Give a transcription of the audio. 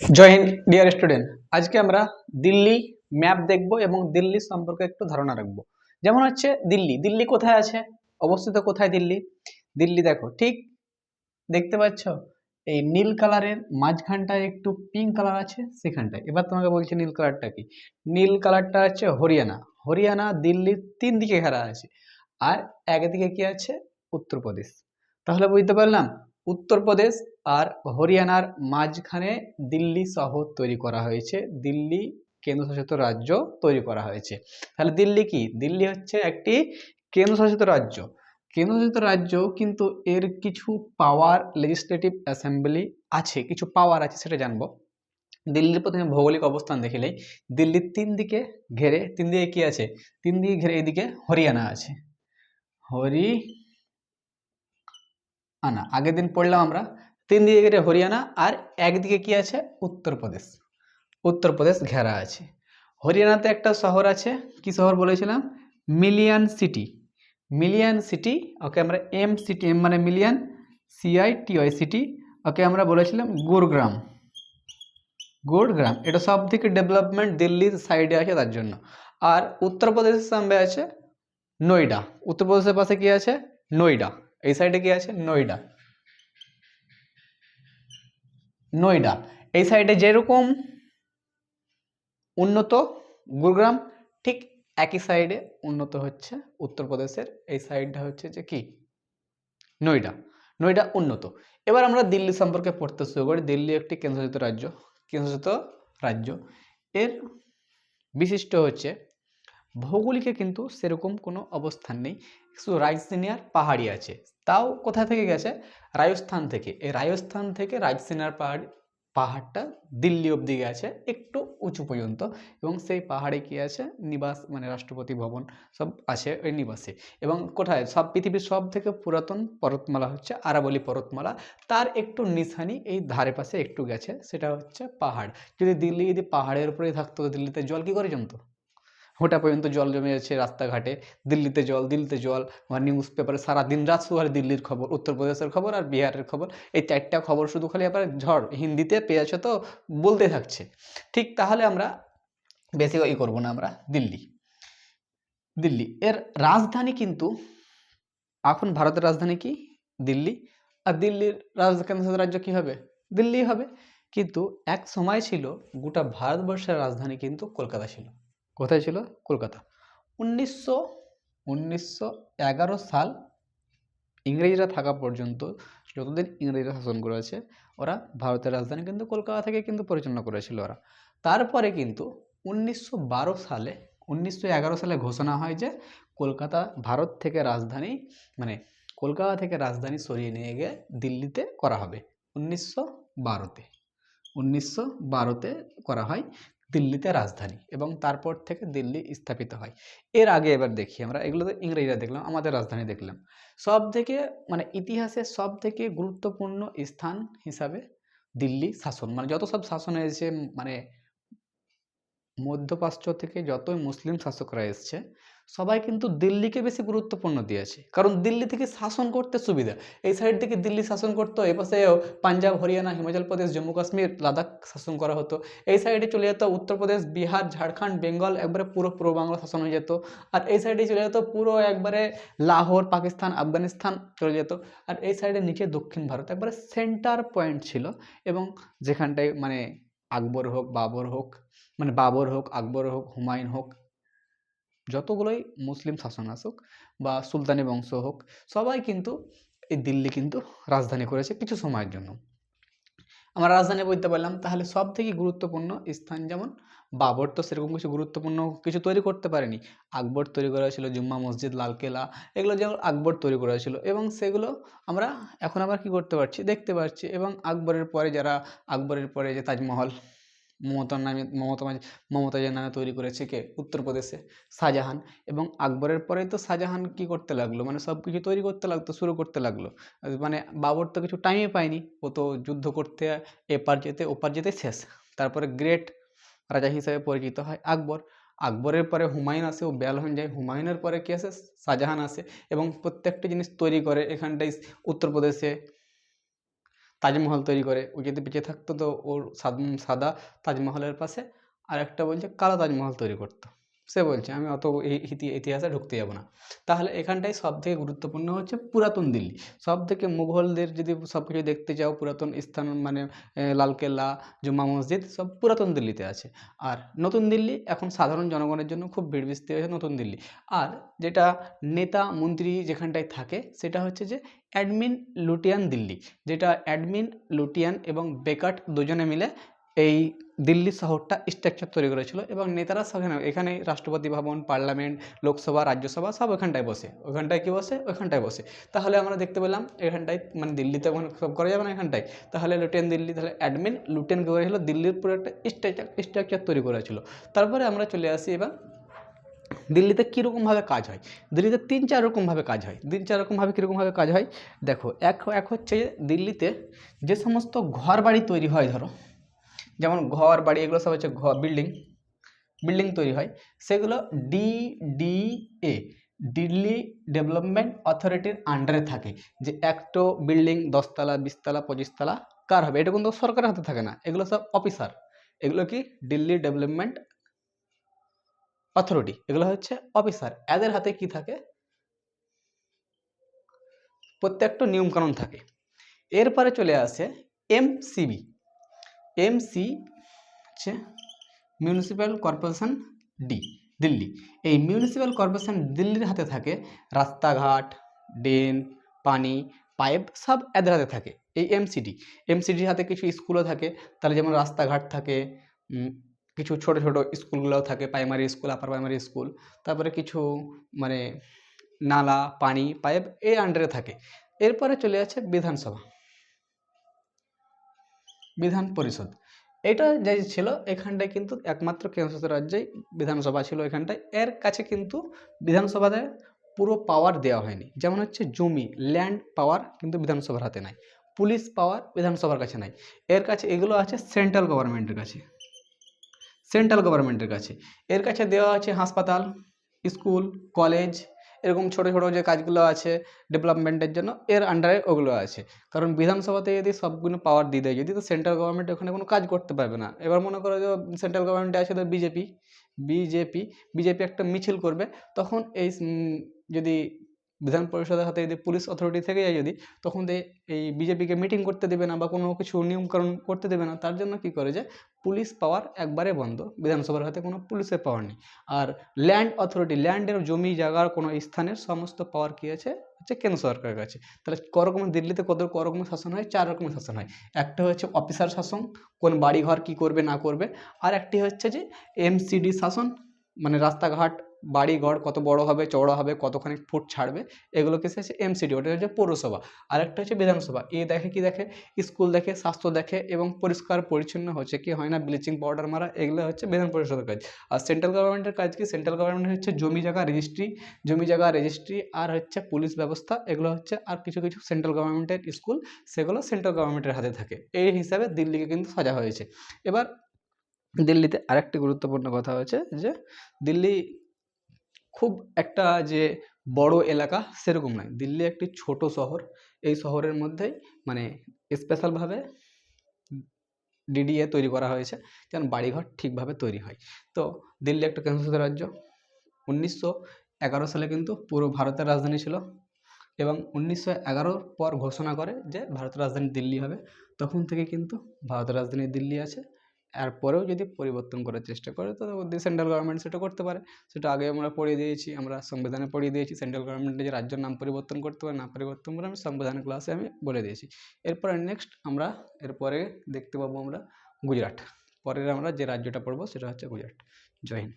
জয় Hind dear student. আজকে আমরা Delhi map দেখব এবং দিল্লি সম্পর্কে একটু ধারণা রাখবো। যেমন হচ্ছে দিল্লি, দিল্লি কোথায় আছে, অবস্থিত কোথায় দিল্লি? দিল্লি দেখো ঠিক দেখতে পাচ্ছ, এই নীল কালারের মাঝখানটায় একটু পিঙ্ক কালার আছে সেখানটায়। এবার তোমাকে বলছি নীল কালারটা কি। নীল কালারটা হচ্ছে হরিয়ানা। হরিয়ানা দিল্লির 3 দিকে ঘেরা আছে, আর একদিকে কি আছে, উত্তরপ্রদেশ। তাহলে বুঝতে পারলাম উত্তরপ্রদেশ আর হরিয়ানার মাঝখানে দিল্লি শহর তৈরি করা হয়েছে, দিল্লি কেন্দ্রশাসিত রাজ্য তৈরি করা হয়েছে। তাহলে দিল্লি কি? দিল্লি হচ্ছে একটি কেন্দ্রশাসিত রাজ্য। কেন্দ্রশাসিত রাজ্য, কিন্তু এর কিছু পাওয়ার, লেজিসলেটিভ অ্যাসেম্বলি আছে, কিছু পাওয়ার আছে, সেটা জানবো। দিল্লির প্রথমে ভৌগোলিক অবস্থান দেখিলেই দিল্লির 3 দিকে ঘেরে, 3 দিকে কি আছে, 3 দিকে ঘেরে এদিকে হরিয়ানা আছে, হরিয়ানা আগের দিন পড়লাম আমরা। 3 দিকে ঘেরে হরিয়ানা, আর একদিকে কি আছে, উত্তরপ্রদেশ। উত্তরপ্রদেশ ঘেরা আছে। হরিয়ানাতে একটা শহর আছে, কি শহর বলেছিলাম, মিলিয়ন সিটি। মিলিয়ন সিটি, ওকে আমরা এম সিটি, এম মানে মিলিয়ন, CITY সিটি, ওকে আমরা বলেছিলাম গুরগ্রাম। গুরগ্রাম এটা সব থেকে ডেভেলপমেন্ট দিল্লির সাইডে আছে তার জন্য। আর উত্তরপ্রদেশের সামনে আছে নয়ডা। উত্তরপ্রদেশের পাশে কি আছে, নয়ডা। এই সাইডে কি আছে, নয়ডা। নয়ডা এই সাইডে যেরকম উন্নত গুরগ্রাম, ঠিক একই সাইডে উন্নত হচ্ছে উত্তরপ্রদেশের এই সাইডটা হচ্ছে যে কি, নয়ডা। নয়ডা উন্নত। এবার আমরা দিল্লি সম্পর্কে পড়তে শুরু করি। দিল্লি একটি কেন্দ্রশাসিত রাজ্য। কেন্দ্রশাসিত রাজ্য এর বিশিষ্ট হচ্ছে ভৌগোলিকে কিন্তু সেরকম কোনো অবস্থান নেই, শুধু রাজধানী আর পাহাড়ি আছে। তাও কোথা থেকে গেছে, রাজস্থান থেকে। এই রাজস্থান থেকে রাজধানী আর পাহাড়টা দিল্লি অবধি গেছে, একটু উঁচু পর্যন্ত। এবং সেই পাহাড়ে কি আছে, নিবাস মানে রাষ্ট্রপতি ভবন সব আছে ওই নিবাসে। এবং কোথায়, সব পৃথিবীর সব থেকে পুরাতন পর্বতমালা হচ্ছে আরাবল্লী পর্বতমালা, তার একটু নিশানি এই ধারে পাশে একটু গেছে, সেটা হচ্ছে পাহাড়। দিল্লি যদি পাহাড়ের উপরেই থাকতো, দিল্লিতে জল কি করে জমতো? ওটা পর্যন্ত জল জমে যাচ্ছে রাস্তাঘাটে। দিল্লিতে জল, দিল্লিতে জল। আমার নিউজ পেপারে সারা দিন রাত শুধু খালি দিল্লির খবর, উত্তরপ্রদেশের খবর আর বিহারের খবর। এই 4টা খবর শুধু খালি আবার ঝড় হিন্দিতে পেয়েছে তো বলতে থাকছে। ঠিক তাহলে আমরা বেশি ই করবো না, আমরা দিল্লি। দিল্লি এর রাজধানী কিন্তু, এখন ভারতের রাজধানী কি, দিল্লি। আর দিল্লির কেন্দ্রশাসিত রাজ্য কি হবে, দিল্লি হবে। কিন্তু এক সময় ছিল গোটা ভারতবর্ষের রাজধানী কিন্তু কলকাতা ছিল। কোথায় ছিল, কলকাতা। 1911 সাল ইংরেজরা থাকা পর্যন্ত, যতদিন ইংরেজরা শাসন করেছে, ওরা ভারতের রাজধানী কিন্তু কলকাতা থেকে কিন্তু পরিচালনা করেছিল ওরা। তারপরে কিন্তু 1911 সালে ঘোষণা হয় যে কলকাতা ভারত থেকে রাজধানী, মানে কলকাতা থেকে রাজধানী সরিয়ে নিয়ে গিয়ে দিল্লিতে করা হবে। 1912তে করা হয় দিল্লিতে রাজধানী, এবং তারপর থেকে দিল্লি স্থাপিত হয়। এর আগে এবার দেখি আমরা, এগুলো তো ইংরেজরা দেখলাম, আমাদের রাজধানী দেখলাম। সব থেকে মানে ইতিহাসে সব থেকে গুরুত্বপূর্ণ স্থান হিসাবে দিল্লি শাসন, মানে যত সব শাসন হয়েছে, মানে মধ্যপ্রাচ্য থেকে যতই মুসলিম শাসকরা এসছে, সবাই কিন্তু দিল্লিকে বেশি গুরুত্বপূর্ণ দিয়েছে, কারণ দিল্লি থেকে শাসন করতে সুবিধা। এই সাইড থেকে দিল্লি শাসন করতো, এপাশে পাঞ্জাব, হরিয়ানা, হিমাচল প্রদেশ, জম্মু কাশ্মীর, লাদাখ শাসন করা হতো। এই সাইডে চলে যেত উত্তরপ্রদেশ, বিহার, ঝাড়খণ্ড, বেঙ্গল, একবারে পুরো পূর্ব বাংলা শাসন হয়ে যেত। আর এই সাইডে চলে যেত পুরো একবারে লাহোর, পাকিস্তান, আফগানিস্তান চলে যেত। আর এই সাইডে নিচে দক্ষিণ ভারত একবারে সেন্টার পয়েন্ট ছিল। এবং যেখানটায় মানে আকবর হোক, বাবর হোক, আকবর হোক, হুমায়ুন হোক, যতগুলোই মুসলিম শাসন আসুক বা সুলতানি বংশ হোক, সবাই কিন্তু এই দিল্লি কিন্তু রাজধানী করেছে কিছু সময়ের জন্য। আমরা রাজধানী বলতে পারলাম। তাহলে সব থেকে গুরুত্বপূর্ণ স্থান, যেমন বাবর তো সেরকম কিছু গুরুত্বপূর্ণ কিছু তৈরি করতে পারেনি, আকবর তৈরি করেছিল জুম্মা মসজিদ, লালকেল্লা, এগুলো যেমন আকবর তৈরি করেছিল, এবং সেগুলো আমরা এখন আবার কি করতে পারছি, দেখতে পাচ্ছি। এবং আকবরের পরে যে তাজমহল মমতাজের নামে তৈরি করেছে কে, উত্তরপ্রদেশে শাহজাহান। এবং আকবরের পরে তো শাহজাহান কি করতে লাগলো, মানে সব কিছু তৈরি করতে লাগতো, শুরু করতে লাগলো। মানে বাবর তো কিছু টাইমই পায়নি, ও তো যুদ্ধ করতে এপার যেতে ওপার যেতে শেষ। তারপরে গ্রেট রাজা হিসেবে পরিচিত হয় আকবর। আকবরের পরে হুমায়ুন আসে, ও বেল হয়ে যায়। হুমায়ুনের পরে কি আসে, শাহজাহান আসে, এবং প্রত্যেকটা জিনিস তৈরি করে এখানটায় উত্তরপ্রদেশে। তাজমহল তৈরি করে, ও যদি বেঁচে থাকতো তো ওর সাদা তাজমহলের পাশে আর একটা বলছে কালো তাজমহল তৈরি করতো। সে বলছে আমি অত ইতিহাসে ঢুকতে যাব না। তাহলে এখানটায় সবথেকে গুরুত্বপূর্ণ হচ্ছে পুরাতন দিল্লি। সবথেকে মুঘলদের যদি সব কিছু দেখতে চাও, পুরাতন স্থান মানে লালকেল্লা, জুম্মা মসজিদ সব পুরাতন দিল্লিতে আছে। আর নতুন দিল্লি এখন সাধারণ জনগণের জন্য খুব ভিড় বিস্তি হয়েছে নতুন দিল্লি। আর যেটা নেতা মন্ত্রী যেখানটায় থাকে সেটা হচ্ছে যে অ্যাডমিন লুটিয়ান দিল্লি, যেটা অ্যাডমিন লুটিয়ান এবং বেকাট দুজনে মিলে এই দিল্লি শহরটা স্ট্রাকচার তৈরি করেছিল। এবং নেতারা সেখানে এখানে রাষ্ট্রপতি ভবন, পার্লামেন্ট, লোকসভা, রাজ্যসভা সব ওখানটায় বসে। ওখানটায় কি বসে? ওখানটায় বসে। তাহলে আমরা দেখতে পেলাম এখানটায় মানে দিল্লিতে সব করা যাবে না এখানটায়, তাহলে লুটিয়ান দিল্লি, তাহলে অ্যাডমিন লুটিয়ান কী করেছিল? দিল্লির পুরো একটা স্ট্রাকচার তৈরি করেছিল। তারপরে আমরা চলে আসি এবার দিল্লিতে কীরকমভাবে কাজ হয়। দিল্লিতে 3-4 রকমভাবে কাজ হয়। 3-4 রকমভাবে কীরকমভাবে কাজ হয় দেখো। এক হচ্ছে দিল্লিতে যে সমস্ত ঘর বাড়ি তৈরি হয়, ধরো যেমন ঘর বাড়ি এগুলো সব হচ্ছে বিল্ডিং তৈরি হয়, সেগুলো ডিডিএ, দিল্লি ডেভেলপমেন্ট অথরিটির আন্ডারে থাকে। যে একটা বিল্ডিং 10 তলা, 20 তলা, 25 তলা কার হবে, এটা কিন্তু সরকারের হাতে থাকে না, এগুলো সব অফিসার। এগুলো কি? দিল্লি ডেভেলপমেন্ট অথরিটি, এগুলো হচ্ছে অফিসার। এদের হাতে কি থাকে? প্রত্যেকটা নিয়মকানুন থাকে। এরপরে চলে আসে এমসিবি। এমসি হচ্ছে মিউনিসিপ্যাল কর্পোরেশন দিল্লি। এই মিউনিসিপ্যাল কর্পোরেশন দিল্লির হাতে থাকে রাস্তাঘাট, ড্রেন, পানি, পাইপ সব এদের হাতে থাকে। এই এমসিডির হাতে কিছু স্কুলও থাকে, তাহলে যেমন রাস্তাঘাট থাকে, কিছু ছোট ছোট স্কুলগুলোও থাকে, primary school, upper primary school, তারপরে কিছু মানে নালা, পানি, পাইপ এই আন্ডারে থাকে। এরপরে চলে যাচ্ছে বিধান পরিষদ। এটা যে ছিল এখানটায় কিন্তু একমাত্র কেন্দ্রশাসিত রাজ্যেই বিধানসভা ছিল এখানটায়। এর কাছে কিন্তু বিধানসভাতে পুরো পাওয়ার দেওয়া হয়নি। যেমন হচ্ছে জমি, ল্যান্ড পাওয়ার কিন্তু বিধানসভার হাতে নাই, পুলিশ পাওয়ার বিধানসভার কাছে নাই। এর কাছে এগুলো আছে সেন্ট্রাল গভর্নমেন্টের কাছে। এর কাছে দেওয়া আছে হাসপাতাল, স্কুল, কলেজ, এরকম ছোট ছোট যে কাজগুলো আছে ডেভেলপমেন্টের জন্য এর আন্ডারে ওগুলো আছে। কারণ বিধানসভাতে যদি সবগুলো পাওয়ার দিয়ে দেয় যদি, তো সেন্ট্রাল গভর্নমেন্ট ওখানে কোনো কাজ করতে পারবে না। এবার মনে করো যে সেন্ট্রাল গভর্নমেন্টে আছে তো বিজেপি একটা মিছিল করবে, তখন এই যদি বিধান পরিষদের হাতে যদি পুলিশ অথরিটি থেকে যায় যদি, তখন এই বিজেপিকে মিটিং করতে দেবে না বা কোনো কিছু নিয়মকানুন করতে দেবে না। তার জন্য কি করে যে পুলিশ পাওয়ার একবারে বন্ধ, বিধানসভার হাতে কোনো পুলিশের পাওয়ার নেই। আর ল্যান্ড অথরিটি, ল্যান্ডের জমি জায়গার কোনো স্থানের সমস্ত পাওয়ার কী আছে? হচ্ছে কেন্দ্র সরকারের কাছে। তাহলে করকমের দিল্লিতে ক রকমের শাসন হয়? 4 রকমের শাসন হয়। একটা হচ্ছে অফিসার শাসন, কোন বাড়িঘর কী করবে না করবে। আর একটি হচ্ছে যে এমসিডি শাসন, মানে রাস্তাঘাট, বাড়িঘর কত বড় হবে, চওড়া হবে, কতখানি ফুট ছাড়বে, এগুলো কিছু হচ্ছে এমসিডি, ওটা হচ্ছে পৌরসভা। আর একটা হচ্ছে বিধানসভা। এ দেখে কি দেখে? স্কুল দেখে, স্বাস্থ্য দেখে এবং পরিষ্কার পরিচ্ছন্ন হচ্ছে কি হয় না, ব্লিচিং পাউডার মারা, এগুলো হচ্ছে বিধান পরিষদের কাজ। আর সেন্ট্রাল গভর্নমেন্টের কাজ কি? সেন্ট্রাল গভর্নমেন্ট হচ্ছে জমি জায়গা রেজিস্ট্রি আর হচ্ছে পুলিশ ব্যবস্থা, এগুলো হচ্ছে। আর কিছু কিছু সেন্ট্রাল গভর্নমেন্টের স্কুল, সেগুলো সেন্ট্রাল গভর্নমেন্টের হাতে থাকে। এই হিসাবে দিল্লিকে কিন্তু সাজা হয়েছে। এবার দিল্লিতে আরেকটি গুরুত্বপূর্ণ কথা হচ্ছে যে দিল্লি খুব একটা যে বড় এলাকা সেরকম নয়। দিল্লি একটি ছোট শহর। এই শহরের মধ্যেই মানে স্পেশালভাবে ডিডিএ তৈরি করা হয়েছে যেন বাড়িঘর ঠিকভাবে তৈরি হয়। তো দিল্লি একটা কেন্দ্রশাসিত রাজ্য। 1911 সালে কিন্তু পুরো ভারতের রাজধানী ছিল এবং 1911 পর ঘোষণা করে যে ভারতের রাজধানী দিল্লি হবে। তখন থেকে কিন্তু ভারতের রাজধানী দিল্লি আছে। এরপরেও যদি পরিবর্তন করার চেষ্টা করে তো সেন্ট্রাল গভর্নমেন্ট সেটা করতে পারে। সেটা আগে আমরা পড়িয়ে দিয়েছি, আমরা সংবিধানে পড়িয়ে দিয়েছি সেন্ট্রাল গভর্নমেন্টে যে রাজ্যের নাম পরিবর্তন করতে পারে, না পরিবর্তন করে আমি সংবিধানের ক্লাসে আমি বলে দিয়েছি। এরপরে নেক্সট আমরা এরপরে দেখতে পাবো আমরা গুজরাট। পরের আমরা যে রাজ্যটা পড়বো সেটা হচ্ছে গুজরাট। জয় হিন্দ।